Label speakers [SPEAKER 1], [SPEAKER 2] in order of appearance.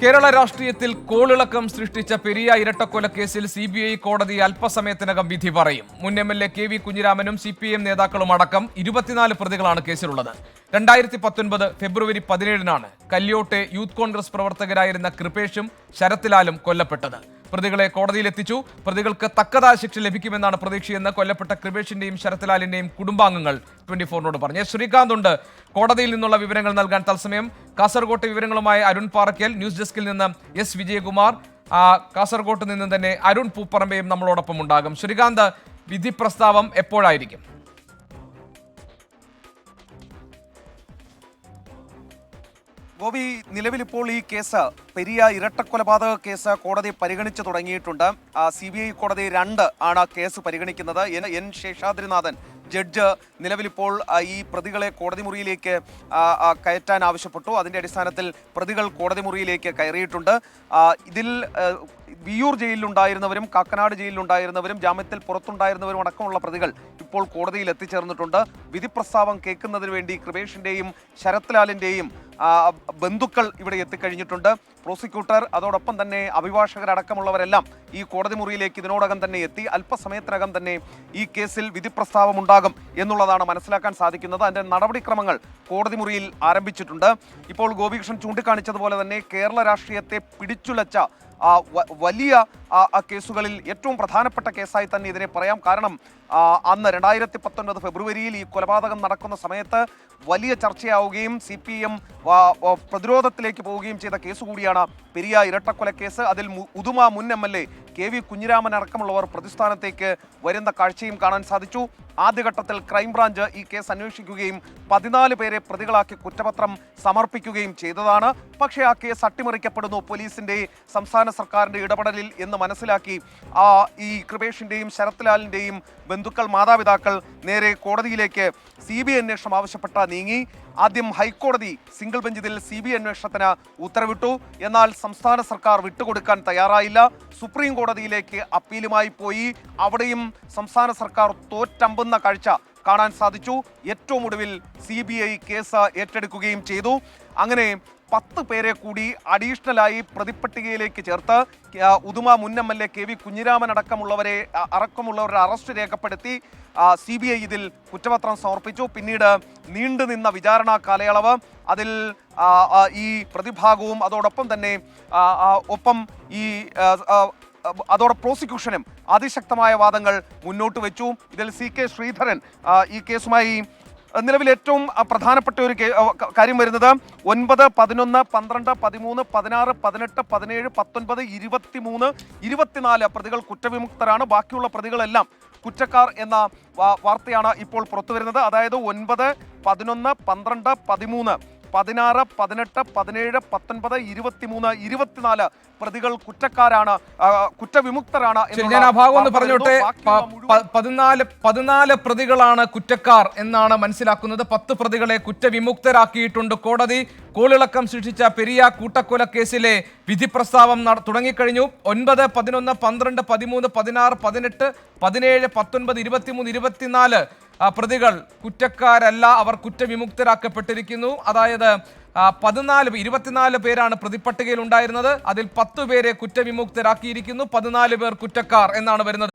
[SPEAKER 1] കേരള രാഷ്ട്രീയത്തിൽ കോളിളക്കം സൃഷ്ടിച്ച പെരിയ ഇരട്ടക്കൊലക്കേസിൽ CBI കോടതി അല്പസമയത്തിനകം വിധി പറയും. മുൻ MLA KV കുഞ്ഞിരാമനും CPM നേതാക്കളും അടക്കം 24 പ്രതികളാണ് കേസിലുള്ളത്. 2019 ഫെബ്രുവരി 17-നാണ് കല്യോട്ടെ യൂത്ത് കോൺഗ്രസ് പ്രവർത്തകരായിരുന്ന കൃപേഷും ശരത്ലാലും കൊല്ലപ്പെട്ടത്. പ്രതികളെ കോടതിയിലെത്തിച്ചു. പ്രതികൾക്ക് തക്കതായ ശിക്ഷ ലഭിക്കുമെന്നാണ് പ്രതീക്ഷയെന്ന് കൊല്ലപ്പെട്ട കൃപേഷിന്റെയും ശരത്ലാലിന്റെയും കുടുംബാംഗങ്ങൾ 24-നോട് പറഞ്ഞു. ശ്രീകാന്ത് ഉണ്ട് കോടതിയിൽ നിന്നുള്ള വിവരങ്ങൾ നൽകാൻ തത്സമയം. കാസർഗോട്ട് വിവരങ്ങളുമായി അരുൺ പാറയ്ക്കൽ, ന്യൂസ് ഡെസ്കിൽ നിന്ന് S വിജയകുമാർ, കാസർഗോട്ട് നിന്ന് തന്നെ അരുൺ പൂപ്പറമ്പയും നമ്മളോടൊപ്പം ഉണ്ടാകും. ശ്രീകാന്ത്, വിധി പ്രസ്താവം എപ്പോഴായിരിക്കും?
[SPEAKER 2] ഗോപി, നിലവിലിപ്പോൾ ഈ കേസ് പെരിയ ഇരട്ടക്കൊലപാതക കേസ് കോടതി പരിഗണിച്ചു തുടങ്ങിയിട്ടുണ്ട്. CBI കോടതി 2 ആണ് കേസ് പരിഗണിക്കുന്നത്. N ശേഷാദ്രിനാഥൻ ജഡ്ജ് നിലവിലിപ്പോൾ ഈ പ്രതികളെ കോടതി മുറിയിലേക്ക് കയറ്റാൻ ആവശ്യപ്പെട്ടു. അതിൻ്റെ അടിസ്ഥാനത്തിൽ പ്രതികൾ കോടതി മുറിയിലേക്ക് കയറിയിട്ടുണ്ട്. ഇതിൽ വിയൂർ ജയിലിലുണ്ടായിരുന്നവരും കാക്കനാട് ജയിലിലുണ്ടായിരുന്നവരും ജാമ്യത്തിൽ പുറത്തുണ്ടായിരുന്നവരും അടക്കമുള്ള പ്രതികൾ ഇപ്പോൾ കോടതിയിൽ എത്തിച്ചേർന്നിട്ടുണ്ട്. വിധി പ്രസ്താവം കേൾക്കുന്നതിന് വേണ്ടി കൃപേഷിൻ്റെയും ശരത്ലാലിൻ്റെയും ബന്ധുക്കൾ ഇവിടെ എത്തിക്കഴിഞ്ഞിട്ടുണ്ട്. പ്രോസിക്യൂട്ടർ അതോടൊപ്പം തന്നെ അഭിഭാഷകരടക്കമുള്ളവരെല്ലാം ഈ കോടതി മുറിയിലേക്ക് ഇതിനോടകം തന്നെ എത്തി. അല്പസമയത്തിനകം തന്നെ ഈ കേസിൽ വിധി പ്രസ്താവം ഉണ്ടാകും എന്നുള്ളതാണ് മനസ്സിലാക്കാൻ സാധിക്കുന്നത്. അതിൻ്റെ നടപടിക്രമങ്ങൾ കോടതി മുറിയിൽ ആരംഭിച്ചിട്ടുണ്ട്. ഇപ്പോൾ ഗോപികൃഷ്ണൻ ചൂണ്ടിക്കാണിച്ചതുപോലെ തന്നെ കേരള രാഷ്ട്രീയത്തെ പിടിച്ചുലച്ച വലിയ കേസുകളിൽ ഏറ്റവും പ്രധാനപ്പെട്ട കേസായി തന്നെ ഇതിനെ പറയാം. കാരണം അന്ന് 2019 ഫെബ്രുവരിയിൽ ഈ കൊലപാതകം നടക്കുന്ന സമയത്ത് വലിയ ചർച്ചയാവുകയും CPM പ്രതിരോധത്തിലേക്ക് പോവുകയും ചെയ്ത കേസ് കൂടിയാണ് പെരിയ ഇരട്ടക്കൊലക്കേസ്. അതിൽ ഉദുമ മുൻ MLA KV കുഞ്ഞിരാമൻ അടക്കമുള്ളവർ പ്രതിസ്ഥാനത്തേക്ക് വരുന്ന കാഴ്ചയും കാണാൻ സാധിച്ചു. ആദ്യഘട്ടത്തിൽ ക്രൈംബ്രാഞ്ച് ഈ കേസ് അന്വേഷിക്കുകയും 14 പേരെ പ്രതികളാക്കി കുറ്റപത്രം സമർപ്പിക്കുകയും ചെയ്തതാണ്. പക്ഷേ ആ കേസ് അട്ടിമറിക്കപ്പെടുന്നു പോലീസിൻ്റെ, സംസ്ഥാന സർക്കാരിൻ്റെ ഇടപെടലിൽ എന്ന് മനസ്സിലാക്കി ഈ കൃപേഷിൻ്റെയും ശരത്ലാലിൻ്റെയും ബന്ധുക്കൾ, മാതാപിതാക്കൾ നേരെ കോടതിയിലേക്ക് CBI അന്വേഷണം ആവശ്യപ്പെട്ട നീങ്ങി. ആദ്യം ഹൈക്കോടതി സിംഗിൾ ബെഞ്ച് ഇതിൽ CBI അന്വേഷണത്തിന് ഉത്തരവിട്ടു. എന്നാൽ സംസ്ഥാന സർക്കാർ വിട്ടുകൊടുക്കാൻ തയ്യാറായില്ല. സുപ്രീം കോടതിയിലേക്ക് അപ്പീലുമായി പോയി. അവിടെയും സംസ്ഥാന സർക്കാർ തോറ്റമ്പുന്ന കാഴ്ച കാണാൻ സാധിച്ചു. ഏറ്റവും ഒടുവിൽ CBI കേസ് ഏറ്റെടുക്കുകയും ചെയ്തു. അങ്ങനെ 10 പേരെ കൂടി അഡീഷണലായി പ്രതിപ്പട്ടികയിലേക്ക് ചേർത്ത് ഉദുമ മുൻ MLA KV കുഞ്ഞിരാമൻ അടക്കമുള്ളവരുടെ അറസ്റ്റ് രേഖപ്പെടുത്തി CBI ഇതിൽ കുറ്റപത്രം സമർപ്പിച്ചു. പിന്നീട് നീണ്ടുനിന്ന വിചാരണ കാലയളവ്, അതിൽ ഈ പ്രതിഭാഗവും അതോടൊപ്പം തന്നെ പ്രോസിക്യൂഷനും അതിശക്തമായ വാദങ്ങൾ മുന്നോട്ട് വെച്ചു. ഇതിൽ CK ശ്രീധരൻ ഈ കേസുമായി നിലവിൽ ഏറ്റവും പ്രധാനപ്പെട്ട ഒരു കാര്യം വരുന്നത് 9, 11, 12, 13, 16, 18, 17, 19, 23, 24 പ്രതികൾ കുറ്റവിമുക്തരാണ്. ബാക്കിയുള്ള പ്രതികളെല്ലാം കുറ്റക്കാർ എന്ന വാർത്തയാണ് ഇപ്പോൾ പുറത്തു വരുന്നത്. അതായത് 9, 11, 12, 13, 16, 18, 17, 19, 23, 24 പ്രതികൾ കുറ്റക്കാരാണ്, കുറ്റവിമുക്തരാണ്.
[SPEAKER 1] ഞാൻ ആ ഭാഗം ഒന്ന് പറഞ്ഞോട്ടെ. 14 പ്രതികളാണ് കുറ്റക്കാർ എന്നാണ് മനസ്സിലാക്കുന്നത്. 10 പ്രതികളെ കുറ്റവിമുക്തരാക്കിയിട്ടുണ്ട് കോടതി. കോളിളക്കം സൃഷ്ടിച്ച പെരിയ കൂട്ടക്കൊലക്കേസിലെ വിധി പ്രസ്താവം തുടങ്ങിക്കഴിഞ്ഞു. 9, 11, 12, 13, 16, 18, 17, 19, 23, 24 പ്രതികൾ കുറ്റക്കാരല്ല, അവർ കുറ്റവിമുക്തരാക്കപ്പെട്ടിരിക്കുന്നു. അതായത് 24 പേരാണ് പ്രതിപ്പട്ടികയിൽ ഉണ്ടായിരുന്നത്. അതിൽ 10 പേരെ കുറ്റവിമുക്തരാക്കിയിരിക്കുന്നു. 14 പേർ കുറ്റക്കാർ എന്നാണ് വരുന്നത്.